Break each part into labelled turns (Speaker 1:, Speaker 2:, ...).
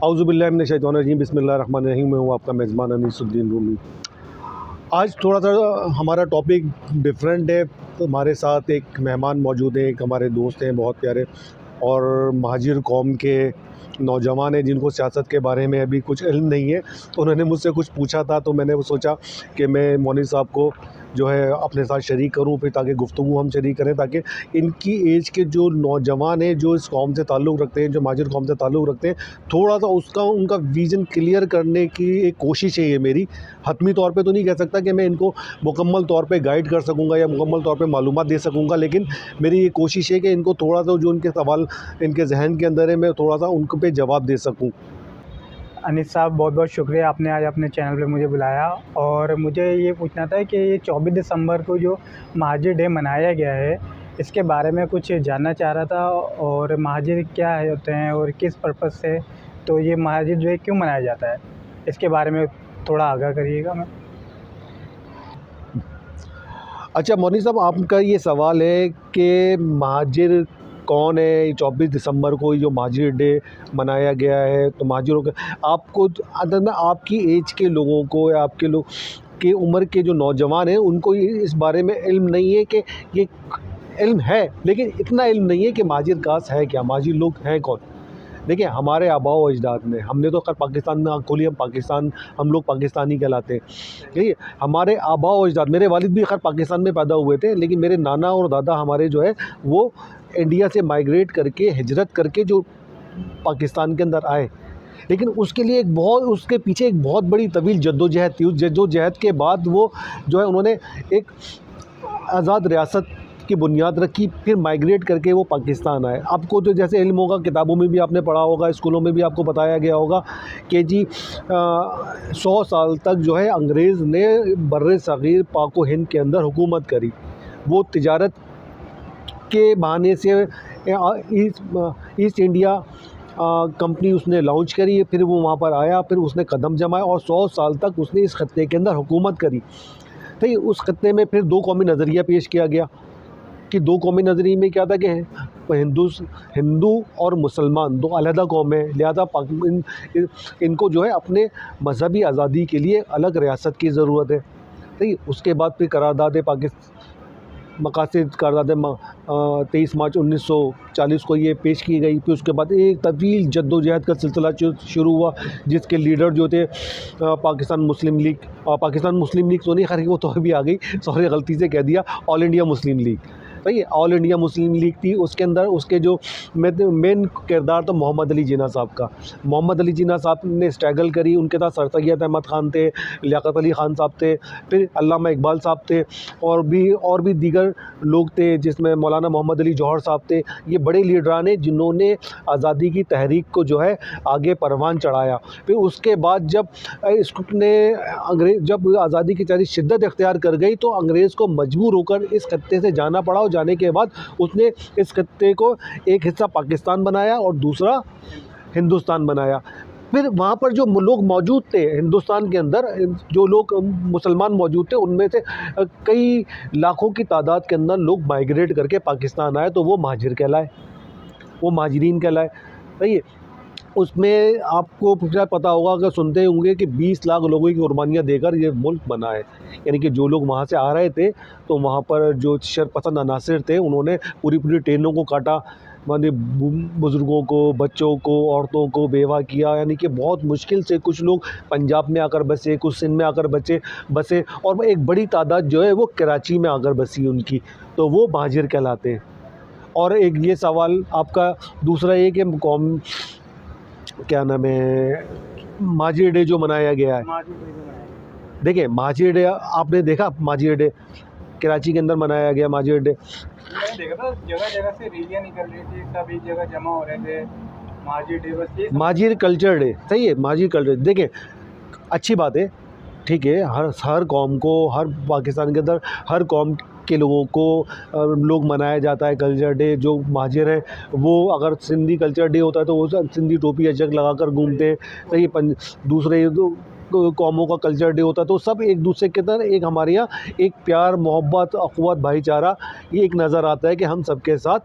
Speaker 1: औज़ुबिल्लाहिमिनश्शैतानिर्रजीम बिस्मिल्लाहिर्रहमानिर्रहीम। मैं हूँ आपका मेज़बान अनीसुद्दीन रूमी। आज थोड़ा सा हमारा टॉपिक डिफरेंट है। तो हमारे साथ एक मेहमान मौजूद हैं, एक हमारे दोस्त हैं बहुत प्यारे, और महाजिर कौम के नौजवान हैं जिनको सियासत के बारे में अभी कुछ इल्म नहीं है। तो उन्होंने मुझसे कुछ पूछा था, तो मैंने वो सोचा कि मैं मौनी साहब को जो है अपने साथ शरीक करूं, फिर ताकि गुफ्तगू हम शरीक करें, ताकि इनकी एज के जो नौजवान हैं जो इस कौम से ताल्लुक़ रखते हैं, जो महाजिर कौम से ताल्लुक़ रखते हैं, थोड़ा सा उसका उनका विज़न क्लियर करने की एक कोशिश है ये मेरी। हतमी तौर पे तो नहीं कह सकता कि मैं इनको मुकम्मल तौर पे गाइड कर सकूँगा या मुकम्मल तौर पे मालूमात दे सकूँगा, लेकिन मेरी ये कोशिश है कि इनको थोड़ा सा जो उनके सवाल इनके ज़हन के अंदर है, मैं थोड़ा सा उन पे जवाब दे सकूँ।
Speaker 2: अनीस साहब, बहुत बहुत शुक्रिया, आपने आज अपने चैनल पे मुझे बुलाया। और मुझे ये पूछना था कि ये 24 दिसंबर को जो महाजिर डे मनाया गया है, इसके बारे में कुछ जानना चाह रहा था। और महाजिर क्या होते हैं और किस पर्पज़ से, तो ये महाजिर डे क्यों मनाया जाता है, इसके बारे में थोड़ा आगाह करिएगा। मैं
Speaker 1: अच्छा मौनी साहब, आपका ये सवाल है कि महाजिर कौन है। 24 दिसंबर को जो महाजिर डे मनाया गया है, तो महाजिरों का आपको अंदर में आपकी एज के लोगों को या आपके लोग के उम्र के जो नौजवान हैं उनको इस बारे में इल्म नहीं है कि ये इल्म है, लेकिन इतना इल्म नहीं है कि महाजिर कास्ट है क्या, महाजिर लोग हैं कौन। देखिए, हमारे आबाओ अजदाद में, हमने तो खैर पाकिस्तान में आँख खोली, हम लोग पाकिस्तानी कहलाते हैं। देखिए, हमारे आबाओ अजदाद, मेरे वालिद भी खैर पाकिस्तान में पैदा हुए थे, लेकिन मेरे नाना और दादा हमारे जो है वो इंडिया से माइग्रेट करके, हिजरत करके जो पाकिस्तान के अंदर आए। लेकिन उसके पीछे एक बहुत बड़ी तवील जद्दोजहद थी। उस जद्दोजहद के बाद वो जो है उन्होंने एक आज़ाद रियासत की बुनियाद रखी, फिर माइग्रेट करके वो पाकिस्तान आए। आपको तो जैसे इल्म होगा, किताबों में भी आपने पढ़ा होगा, स्कूलों में भी आपको बताया गया होगा कि जी 100 साल तक जो है अंग्रेज़ ने बर्रे सग़ीर पाक व हिंद के अंदर हुकूमत करी। वो तिजारत के बहाने से ईस्ट इंडिया कंपनी उसने लॉन्च करी, फिर वो वहाँ पर आया, फिर उसने कदम जमाया और 100 साल तक उसने इस खत्ते के अंदर हुकूमत करी। तो उस खत्ते में फिर दो कौमी नज़रिया पेश किया गया कि दो कौमी नज़रिए में क्या था कि हिंदू और मुसलमान दो अलहदा कौम है, लिहाजा इनको जो है अपने मजहबी आज़ादी के लिए अलग रियासत की ज़रूरत है। ठीक, उसके बाद फिर करारदाद मकासद करारदाद 23 मार्च 1940 को ये पेश की गई। फिर उसके बाद एक तवील जद्दोजहद का सिलसिला शुरू हुआ, जिसके लीडर जो थे पाकिस्तान मुस्लिम लीग तो नहीं, खैर वो तो अभी आ गई, सॉरी गलती से कह दिया, ऑल इंडिया मुस्लिम लीग। भाई ऑल इंडिया मुस्लिम लीग थी, उसके अंदर उसके जो मेन किरदार था मोहम्मद अली जिन्ना साहब का। मोहम्मद अली जिन्ना साहब ने स्ट्रगल करी, उनके साथ सर सैयद अहमद ख़ान थे, लियाकत अली ख़ान साहब थे, फिर अल्लामा इकबाल साहब थे, और भी दीगर लोग थे, जिसमें मौलाना मोहम्मद अली जौहर साहब थे। ये बड़े लीडरान हैं जिन्होंने आज़ादी की तहरीक को जो है आगे परवान चढ़ाया। फिर उसके बाद जब आज़ादी की तहरीक शिद्दत इख्तियार कर गई, तो अंग्रेज़ को मजबूर होकर इस खत्ते से जाना पड़ा, और जाने के बाद उसने इस खत्ते को एक हिस्सा पाकिस्तान बनाया और दूसरा हिंदुस्तान बनाया। फिर वहाँ पर जो लोग मौजूद थे हिंदुस्तान के अंदर, जो लोग मुसलमान मौजूद थे, उनमें से कई लाखों की तादाद के अंदर लोग माइग्रेट करके पाकिस्तान आए, तो वो महाजिर कहलाए, वो महाजिरीन कहलाए। सही है। उसमें आपको पता होगा, अगर सुनते होंगे कि 20 लाख लोगों की कुर्बानियाँ देकर ये मुल्क बना है। यानी कि जो लोग वहाँ से आ रहे थे, तो वहाँ पर जो शरपसंद अनासिर थे, उन्होंने पूरी ट्रेनों को काटा, माने बुज़ुर्गों को, बच्चों को, औरतों को बेवा किया। यानी कि बहुत मुश्किल से कुछ लोग पंजाब में आकर बसे, कुछ सिंध में आकर बसे, और एक बड़ी तादाद जो है वो कराची में आकर बसी उनकी, तो वो महाजिर कहलाते हैं। और एक ये सवाल आपका दूसरा ये कि कौम क्या नाम है, महाजिर डे जो मनाया गया है। देखिए, महाजिर डे आपने देखा, महाजिर डे कराची के अंदर मनाया गया महाजिर डे।
Speaker 2: मैंने देखा था जगह जगह से रैलियां निकल रही थी, सब एक जगह जमा हो रहे थे। महाजिर डे बस
Speaker 1: महाजिर कल्चर डे, सही है, महाजिर कल्चर। देखिए, अच्छी बात है, ठीक है, हर कौम को, हर पाकिस्तान के अंदर हर कौम के लोगों को लोग मनाया जाता है कल्चर डे। जो महाजिर है वो, अगर सिंधी कल्चर डे होता है तो वो सिंधी टोपी अजक लगाकर घूमते हैं। तो ये दूसरे कौमों का कल्चर डे होता है, तो सब एक दूसरे के अंदर एक हमारे यहाँ एक प्यार, मोहब्बत, अख़ुवत, भाईचारा ये एक नज़र आता है कि हम सबके साथ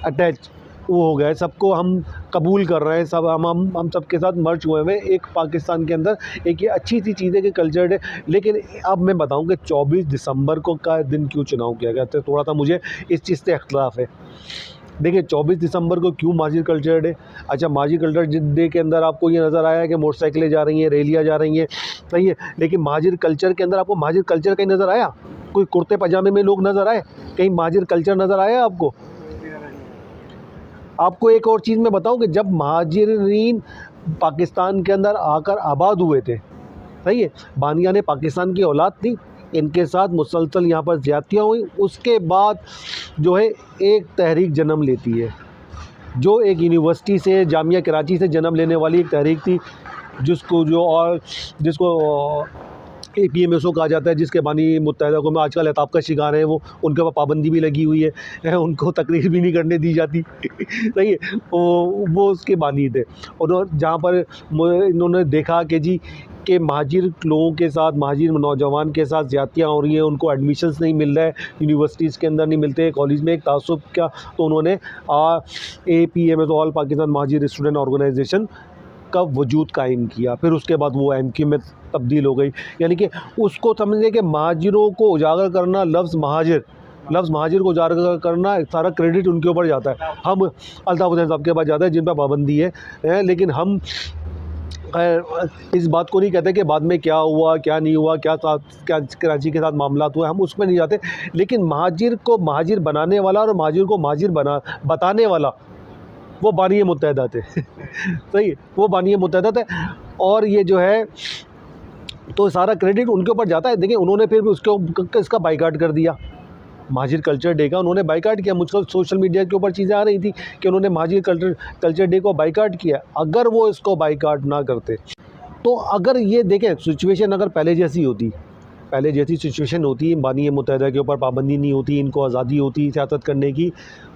Speaker 1: अटैच वो हो गया है, सबको हम कबूल कर रहे हैं, सब हम सबके साथ मर्ज हुए हुए हैं एक पाकिस्तान के अंदर। एक ये अच्छी सी चीज़ है कि कल्चर डे। लेकिन अब मैं बताऊं कि 24 दिसंबर को का दिन क्यों चुनाव किया गया, तो थोड़ा सा मुझे इस चीज़ से इख्तलाफ है। देखिए 24 दिसंबर को क्यों माजिद कल्चर डे? अच्छा, माजिद कल्चर डे के अंदर आपको ये नज़र आया कि मोटरसाइकिलें जा रही हैं, रैलियाँ जा रही हैं, सही है। लेकिन माजिद कल्चर के अंदर आपको माजिद कल्चर कहीं नज़र आया? कोई कुर्ते पजामे में लोग नज़र आए? कहीं माजिद कल्चर नज़र आया आपको? आपको एक और चीज़ मैं बताऊं कि जब महाजिरीन पाकिस्तान के अंदर आकर आबाद हुए थे, सही है, बानिया ने पाकिस्तान की औलाद थी, इनके साथ मुसलसल यहाँ पर ज़्यादतियाँ हुई। उसके बाद जो है एक तहरीक जन्म लेती है, जो एक यूनिवर्सिटी से, जामिया कराची से जन्म लेने वाली एक तहरीक थी, जिसको APMSO कहा जाता है, जिसके बानी मुत्तहिदा कौमें आजकल एताब का शिकार हैं। वो उनके ऊपर पाबंदी भी लगी हुई है, उनको तकरीर भी नहीं करने दी जाती सही है। वो उसके बानी थे। और जहाँ पर इन्होंने देखा कि जी कि महाजिर लोगों के साथ, महाजिर नौजवान के साथ ज़्यादतियाँ हो रही हैं, उनको एडमिशन्स नहीं मिल रहा है, यूनिवर्सिटीज़ के अंदर नहीं मिलते, कॉलेज में एक तासुब क्या, तो उन्होंने APMSO all Pakistan Mohajir student organisation का वजूद कायम किया। फिर उसके बाद वो MQ में तब्दील हो गई। यानी कि उसको समझे कि महाजिरों को उजागर करना, लफ्ज़ महाजिर को उजागर करना, सारा क्रेडिट उनके ऊपर जाता है। हम अल्ताफ़ हुसैन साहब के पास जाता है जिन पर पाबंदी है, लेकिन हम इस बात को नहीं कहते कि बाद में क्या हुआ, क्या नहीं हुआ, क्या कराची के साथ मामला हुआ, हम उसमें नहीं जाते। लेकिन महाजिर को महाजिर बनाने वाला और महाजिर को महाजिर बताने वाला वो बानी मुत्तहिदा थे सही, वो बानी मुत्तहिदा थे। और ये जो है तो सारा क्रेडिट उनके ऊपर जाता है। देखिए उन्होंने फिर भी इसका बाइकाट कर दिया, महाजिर कल्चर डे का उन्होंने बाइकाट किया। मुझको सोशल मीडिया के ऊपर चीज़ें आ रही थी कि उन्होंने महाजिर कल्चर डे को बाइकाट किया। अगर वो इसको बाइकाट ना करते, तो अगर ये देखें सिचुएशन अगर पहले जैसी सिचुएशन होती, बानी मुत्तहिदा के ऊपर पाबंदी नहीं होती, इनको आज़ादी होती सियासत करने की,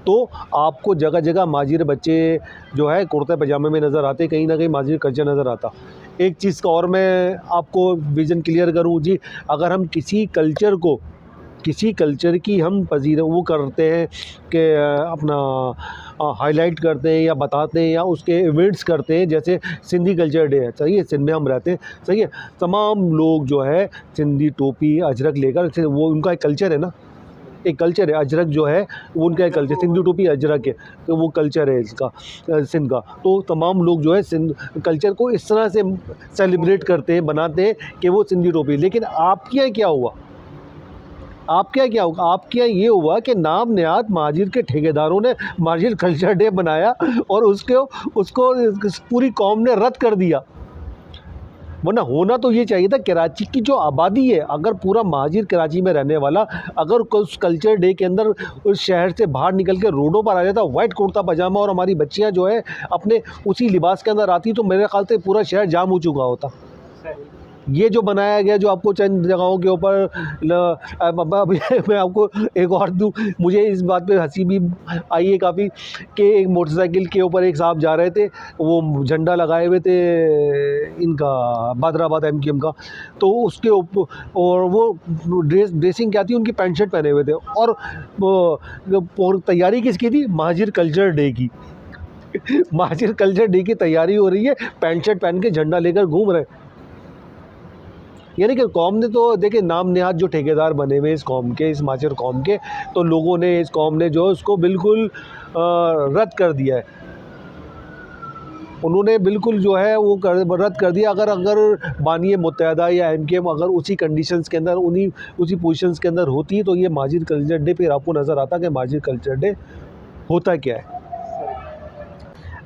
Speaker 1: तो आपको जगह जगह माजिर बच्चे जो है कुर्ते पजामे में नज़र आते, कहीं ना कहीं माजिर कल्चर नज़र आता। एक चीज़ का और मैं आपको विज़न क्लियर करूँ जी, अगर हम किसी कल्चर की हम वो करते हैं कि अपना हाईलाइट करते हैं या बताते हैं या उसके इवेंट्स करते हैं, जैसे सिंधी कल्चर डे है, सही है, सिंध में हम रहते हैं, सही है, तमाम लोग जो है सिंधी टोपी अजरक लेकर, वो उनका एक कल्चर है ना, एक कल्चर है, अजरक जो है वो उनका एक कल्चर, सिंधी टोपी अजरक है, तो वो कल्चर है इसका सिंध का। तो तमाम लोग जो है सिंध कल्चर को इस तरह से सेलिब्रेट करते हैं, बनाते हैं कि वो सिंधी टोपी। लेकिन आपके यहाँ क्या हुआ? आपके यहाँ ये हुआ कि नाम नहाद महाजिर के ठेकेदारों ने महाजिर कल्चर डे बनाया और उसको पूरी कौम ने रद्द कर दिया। वरना होना तो ये चाहिए था, कराची की जो आबादी है, अगर पूरा महाजिर कराची में रहने वाला अगर उस कल्चर डे के अंदर उस शहर से बाहर निकल के रोडों पर आ जाता, वाइट कुर्ता पजामा, और हमारी बच्चियां जो है अपने उसी लिबास के अंदर आती, तो मेरे ख्याल से पूरा शहर जाम हो चुका होता। ये जो बनाया गया, जो आपको चंद जगहों के ऊपर मैं आपको एक और दूँ, मुझे इस बात पे हंसी भी आई है काफ़ी कि एक मोटरसाइकिल के ऊपर एक साहब जा रहे थे, वो झंडा लगाए हुए थे इनका बादराबाद MQM का, तो उसके ऊपर, और वो ड्रेसिंग क्या थी, उनकी पैंट शर्ट पहने हुए थे, और वो तैयारी किसकी थी? महाजिर कल्चर डे की महाजिर कल्चर डे की तैयारी हो रही है, पैंट शर्ट पहन के झंडा लेकर घूम रहे। यानी कि कौम ने तो देखिए नाम नहाद जो ठेकेदार बने हुए इस कौम के, इस माजिर कौम के, तो लोगों ने, इस कौम ने जो उसको बिल्कुल रद्द कर दिया है। उन्होंने बिल्कुल जो है वो रद्द कर दिया। अगर बानी मुत्तहिदा या MQM अगर उसी कंडीशंस के अंदर, उसी पोजीशंस के अंदर होती, तो ये माजिर कल्चर डे फिर आपको नज़र आता कि माजिर कल्चर डे होता क्या है।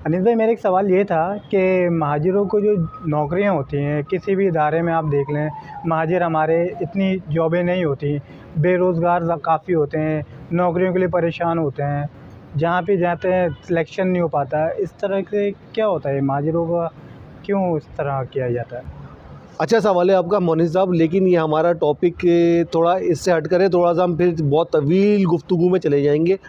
Speaker 2: अनिस भाई, मेरा एक सवाल ये था कि महाजिरों को जो नौकरियां होती हैं, किसी भी इदारे में आप देख लें, महाजिर हमारे इतनी जॉबें नहीं होती, बेरोज़गार काफ़ी होते हैं, नौकरियों के लिए परेशान होते हैं, जहाँ पे जाते हैं सिलेक्शन नहीं हो पाता। इस तरह से क्या होता है, महाजिरों का क्यों इस तरह किया जाता है?
Speaker 1: अच्छा सवाल है आपका मोनिस साहब, लेकिन ये हमारा टॉपिक थोड़ा इससे हट कर है, थोड़ा सा हम फिर बहुत तवील गुफ्तगू में चले जाएंगे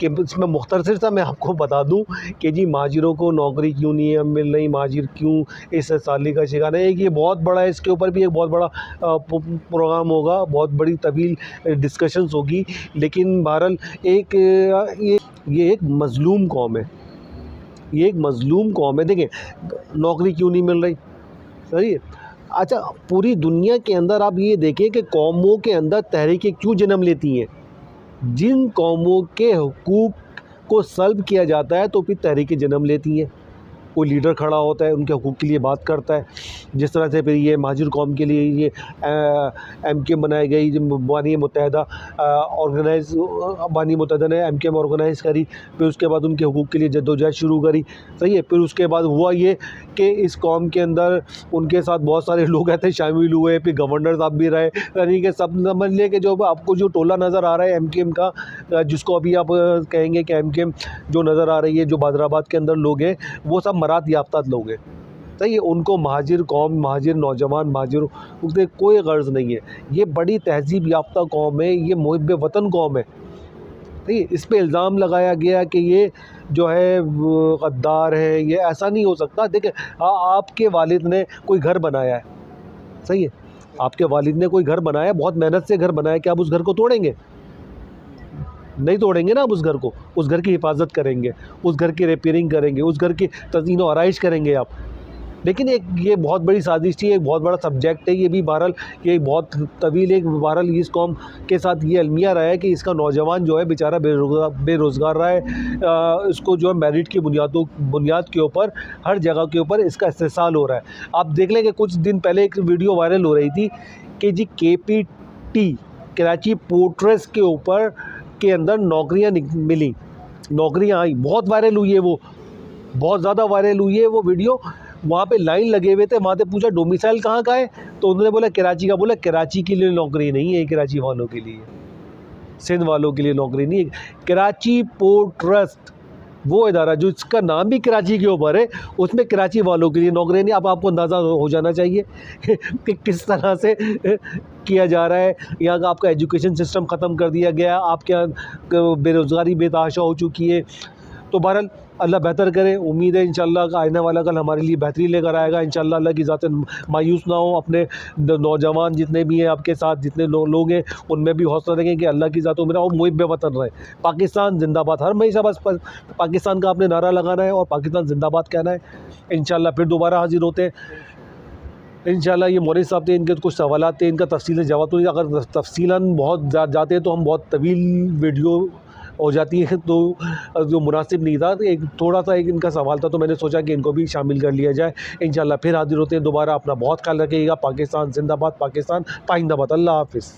Speaker 1: कि इसमें मुख्तसर सा मैं आपको बता दूं कि जी महाजिरों को नौकरी क्यों नहीं मिल रही, महाजिर क्यों इस साली का शिकार है। एक ये बहुत बड़ा है, इसके ऊपर भी एक बहुत बड़ा प्रोग्राम होगा, बहुत बड़ी तवील डिस्कशंस होगी। लेकिन बहरहाल एक ये एक मज़लूम कौम है, ये एक मज़लूम कौम है। देखें नौकरी क्यों नहीं मिल रही, सही है। अच्छा, पूरी दुनिया के अंदर आप ये देखें कि कौमों के अंदर तहरीकें क्यों जन्म लेती हैं। जिन कौमों के हुकूक को सल्ब किया जाता है तो फिर तहरीकें जन्म लेती हैं। कोई लीडर खड़ा होता है, उनके हुकूक के लिए बात करता है। जिस तरह से फिर ये महाजिर कौम के लिए ये MKM बनाई गई, बानी मुत्तहिदा ऑर्गेनाइज बानी मुत्तहिदा ने MKM ऑर्गेनाइज़ करी। फिर उसके बाद उनके हुकूक के लिए जद्दोजहद शुरू करी, सही है। फिर उसके बाद हुआ ये कि इस कौम के अंदर उनके साथ बहुत सारे लोग ऐसे शामिल हुए, फिर गवर्नर साहब भी रहे, यानी कि सब समझ लें कि जो आपको जो टोला नज़र आ रहा है MKM का, जिसको अभी आप कहेंगे कि MKM जो नज़र आ रही है, जो बादराबाद के अंदर लोग हैं, वो सब मरात याफ्ता लोग हैं, सही है। उनको महाजिर कौम, महाजिर नौजवान, महाजिर उससे कोई गर्ज़ नहीं है। ये बड़ी तहज़ीब याफ्ता कौम है, ये मुहिब्बे वतन कौम है, सही है। इस पे इल्ज़ाम लगाया गया कि ये जो है गद्दार है, ये ऐसा नहीं हो सकता। देखिए आपके वालिद ने कोई घर बनाया है, सही है, आपके वालिद ने कोई घर बनाया, बहुत मेहनत से घर बनाया, क्या आप उस घर को तोड़ेंगे? नहीं तोड़ेंगे ना। आप उस घर को, उस घर की हिफाजत करेंगे, उस घर की रिपेयरिंग करेंगे, उस घर की तज़ीन व आराइश करेंगे आप। लेकिन एक ये बहुत बड़ी साजिश थी, एक बहुत बड़ा सब्जेक्ट है ये भी। बहरहाल ये बहुत तवील एक बहरहाल इस कौम के साथ ये अलमिया रहा है कि इसका नौजवान जो है बेचारा बेरोज़गार रहा है। इसको जो है मेरिट की बुनियाद के ऊपर हर जगह के ऊपर इसका इस्तेसाल हो रहा है। आप देख लें कि कुछ दिन पहले एक वीडियो वायरल हो रही थी कि जी KPT कराची पोर्ट ट्रस्ट के ऊपर के अंदर नौकरियां मिली, नौकरियां आई, बहुत वायरल हुई है वो, बहुत ज़्यादा वायरल हुई है वो वीडियो। वहाँ पे लाइन लगे हुए थे, वहाँ पे पूछा डोमिसाइल कहाँ का है, तो उन्होंने बोला कराची का। बोला कराची के लिए नौकरी नहीं है, कराची वालों के लिए, सिंध वालों के लिए नौकरी नहीं है। कराची पोर्ट ट्रस्ट वो इदारा जो इसका नाम भी कराची के ऊपर है, उसमें कराची वालों के लिए नौकरी नहीं। अब आपको अंदाज़ा हो जाना चाहिए कि किस तरह से किया जा रहा है। यहाँ का आपका एजुकेशन सिस्टम ख़त्म कर दिया गया, आपके यहाँ बेरोज़गारी बेतहाशा हो चुकी है। तो बहरहाल अल्लाह बेहतर करे। उम्मीद है इंशाअल्लाह का आने वाला कल हमारे लिए बेहतरी लेकर आएगा। इंशाअल्लाह अल्लाह की ज़ात मायूस ना हो। अपने नौजवान जितने भी हैं आपके साथ, जितने लोग हैं, उनमें भी हौसला रखें कि अल्लाह की ज़ात मेरा और मुहिब्बे वतन रहे। पाकिस्तान जिंदाबाद, हर हमेशा बस पाकिस्तान का आपने नारा लगाना है और पाकिस्तान जिंदाबाद कहना है। इंशाअल्लाह फिर दोबारा हाजिर होते हैं। इंशाअल्लाह ये मौलवी साहब थे, इनके कुछ सवालात थे, इनका तफसील जवाब तो अगर तफसीलन बहुत जाते हैं तो हम बहुत तवील वीडियो हो जाती है, तो जो मुनासिब नहीं था। एक थोड़ा सा एक इनका सवाल था, तो मैंने सोचा कि इनको भी शामिल कर लिया जाए। इंशाअल्लाह फिर हाजिर होते हैं दोबारा। अपना बहुत ख्याल रखिएगा। पाकिस्तान जिंदाबाद, पाकिस्तान पाइंदाबाद। अल्लाह हाफ़िज़।